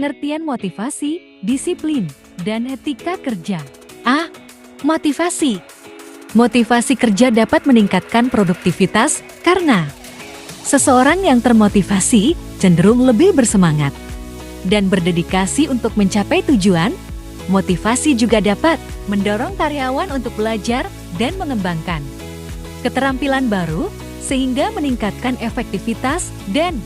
Pengertian motivasi, disiplin, dan etika kerja. A. Motivasi. Motivasi kerja dapat meningkatkan produktivitas karena seseorang yang termotivasi cenderung lebih bersemangat dan berdedikasi untuk mencapai tujuan. Motivasi juga dapat mendorong karyawan untuk belajar dan mengembangkan keterampilan baru sehingga meningkatkan efektivitas dan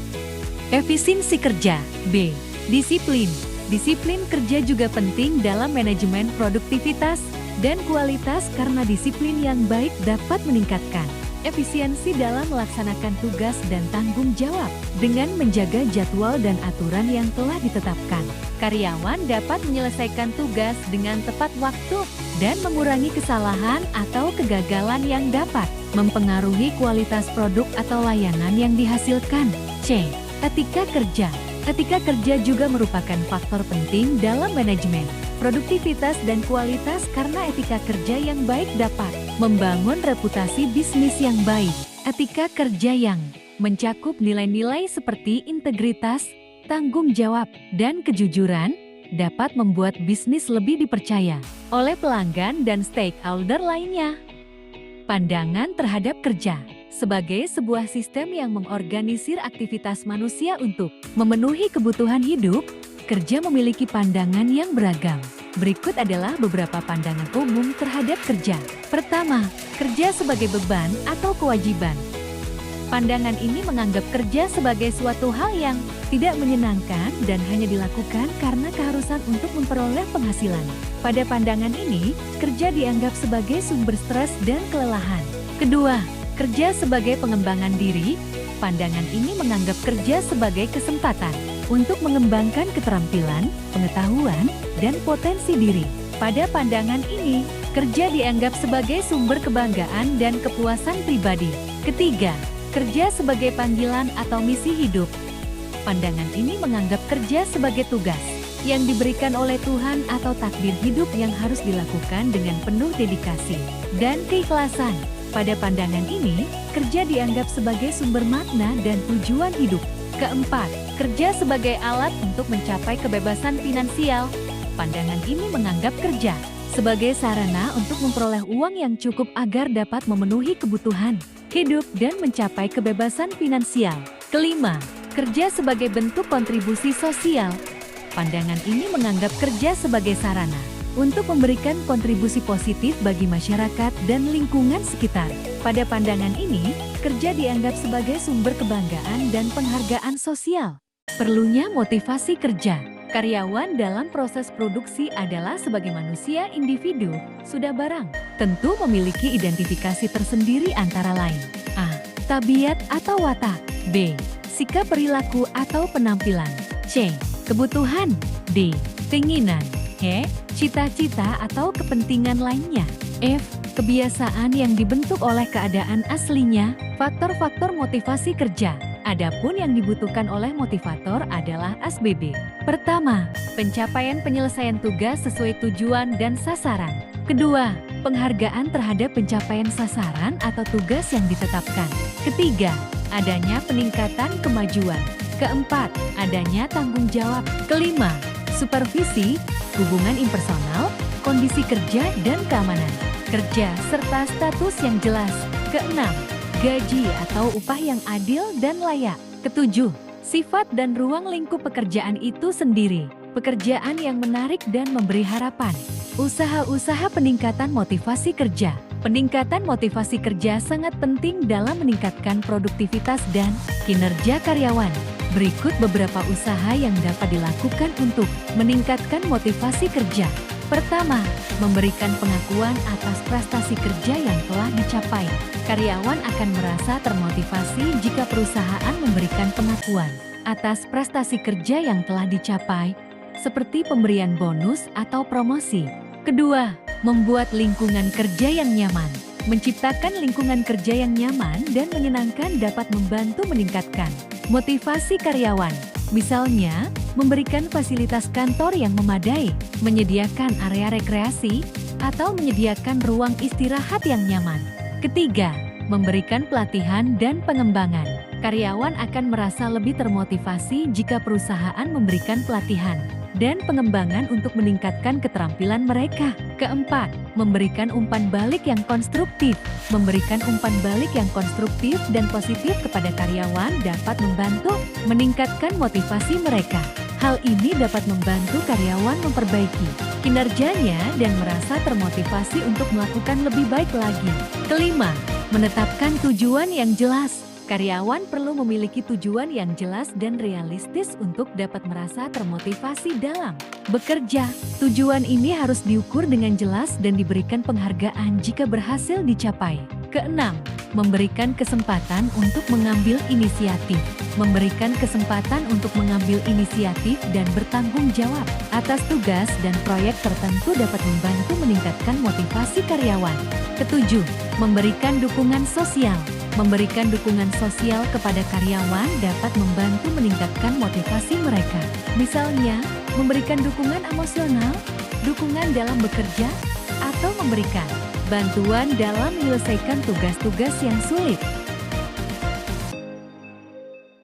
efisiensi kerja. B. Disiplin. Disiplin kerja juga penting dalam manajemen produktivitas dan kualitas karena disiplin yang baik dapat meningkatkan efisiensi dalam melaksanakan tugas dan tanggung jawab. Dengan menjaga jadwal dan aturan yang telah ditetapkan, karyawan dapat menyelesaikan tugas dengan tepat waktu dan mengurangi kesalahan atau kegagalan yang dapat mempengaruhi kualitas produk atau layanan yang dihasilkan. C. Etika kerja. Etika kerja juga merupakan faktor penting dalam manajemen produktivitas dan kualitas karena etika kerja yang baik dapat membangun reputasi bisnis yang baik. Etika kerja yang mencakup nilai-nilai seperti integritas, tanggung jawab, dan kejujuran dapat membuat bisnis lebih dipercaya oleh pelanggan dan stakeholder lainnya. Pandangan terhadap kerja. Sebagai sebuah sistem yang mengorganisir aktivitas manusia untuk memenuhi kebutuhan hidup, kerja memiliki pandangan yang beragam. Berikut adalah beberapa pandangan umum terhadap kerja. Pertama, kerja sebagai beban atau kewajiban. Pandangan ini menganggap kerja sebagai suatu hal yang tidak menyenangkan dan hanya dilakukan karena keharusan untuk memperoleh penghasilan. Pada pandangan ini, kerja dianggap sebagai sumber stres dan kelelahan. Kedua, kerja sebagai pengembangan diri. Pandangan ini menganggap kerja sebagai kesempatan untuk mengembangkan keterampilan, pengetahuan, dan potensi diri. Pada pandangan ini, kerja dianggap sebagai sumber kebanggaan dan kepuasan pribadi. Ketiga, kerja sebagai panggilan atau misi hidup. Pandangan ini menganggap kerja sebagai tugas yang diberikan oleh Tuhan atau takdir hidup yang harus dilakukan dengan penuh dedikasi dan keikhlasan. Pada pandangan ini, kerja dianggap sebagai sumber makna dan tujuan hidup. Keempat, kerja sebagai alat untuk mencapai kebebasan finansial. Pandangan ini menganggap kerja sebagai sarana untuk memperoleh uang yang cukup agar dapat memenuhi kebutuhan hidup dan mencapai kebebasan finansial. Kelima, kerja sebagai bentuk kontribusi sosial. Pandangan ini menganggap kerja sebagai sarana untuk memberikan kontribusi positif bagi masyarakat dan lingkungan sekitar. Pada pandangan ini, kerja dianggap sebagai sumber kebanggaan dan penghargaan sosial. Perlunya motivasi kerja. Karyawan dalam proses produksi adalah sebagai manusia individu, sudah barang. Tentu memiliki identifikasi tersendiri antara lain. A. Tabiat atau watak. B. Sikap perilaku atau penampilan. C. Kebutuhan. D. Keinginan. E. Cita-cita atau kepentingan lainnya. F. Kebiasaan yang dibentuk oleh keadaan aslinya. Faktor-faktor motivasi kerja. Adapun yang dibutuhkan oleh motivator adalah ASBB. Pertama, pencapaian penyelesaian tugas sesuai tujuan dan sasaran. Kedua, penghargaan terhadap pencapaian sasaran atau tugas yang ditetapkan. Ketiga, adanya peningkatan kemajuan. Keempat, adanya tanggung jawab. Kelima, supervisi, hubungan impersonal, kondisi kerja dan keamanan kerja, serta status yang jelas. Keenam, gaji atau upah yang adil dan layak. Ketujuh, sifat dan ruang lingkup pekerjaan itu sendiri. Pekerjaan yang menarik dan memberi harapan. Usaha-usaha peningkatan motivasi kerja. Peningkatan motivasi kerja sangat penting dalam meningkatkan produktivitas dan kinerja karyawan. Berikut beberapa usaha yang dapat dilakukan untuk meningkatkan motivasi kerja. Pertama, memberikan pengakuan atas prestasi kerja yang telah dicapai. Karyawan akan merasa termotivasi jika perusahaan memberikan pengakuan atas prestasi kerja yang telah dicapai, seperti pemberian bonus atau promosi. Kedua, membuat lingkungan kerja yang nyaman. Menciptakan lingkungan kerja yang nyaman dan menyenangkan dapat membantu meningkatkan motivasi karyawan. Misalnya, memberikan fasilitas kantor yang memadai, menyediakan area rekreasi, atau menyediakan ruang istirahat yang nyaman. Ketiga, memberikan pelatihan dan pengembangan. Karyawan akan merasa lebih termotivasi jika perusahaan memberikan pelatihan dan pengembangan untuk meningkatkan keterampilan mereka. Keempat, memberikan umpan balik yang konstruktif. Memberikan umpan balik yang konstruktif dan positif kepada karyawan dapat membantu meningkatkan motivasi mereka. Hal ini dapat membantu karyawan memperbaiki kinerjanya dan merasa termotivasi untuk melakukan lebih baik lagi. Kelima, menetapkan tujuan yang jelas. Karyawan perlu memiliki tujuan yang jelas dan realistis untuk dapat merasa termotivasi dalam bekerja. Tujuan ini harus diukur dengan jelas dan diberikan penghargaan jika berhasil dicapai. Keenam, memberikan kesempatan untuk mengambil inisiatif. Memberikan kesempatan untuk mengambil inisiatif dan bertanggung jawab atas tugas dan proyek tertentu dapat membantu meningkatkan motivasi karyawan. Ketujuh, memberikan dukungan sosial. Memberikan dukungan sosial kepada karyawan dapat membantu meningkatkan motivasi mereka. Misalnya, memberikan dukungan emosional, dukungan dalam bekerja, atau memberikan bantuan dalam menyelesaikan tugas-tugas yang sulit.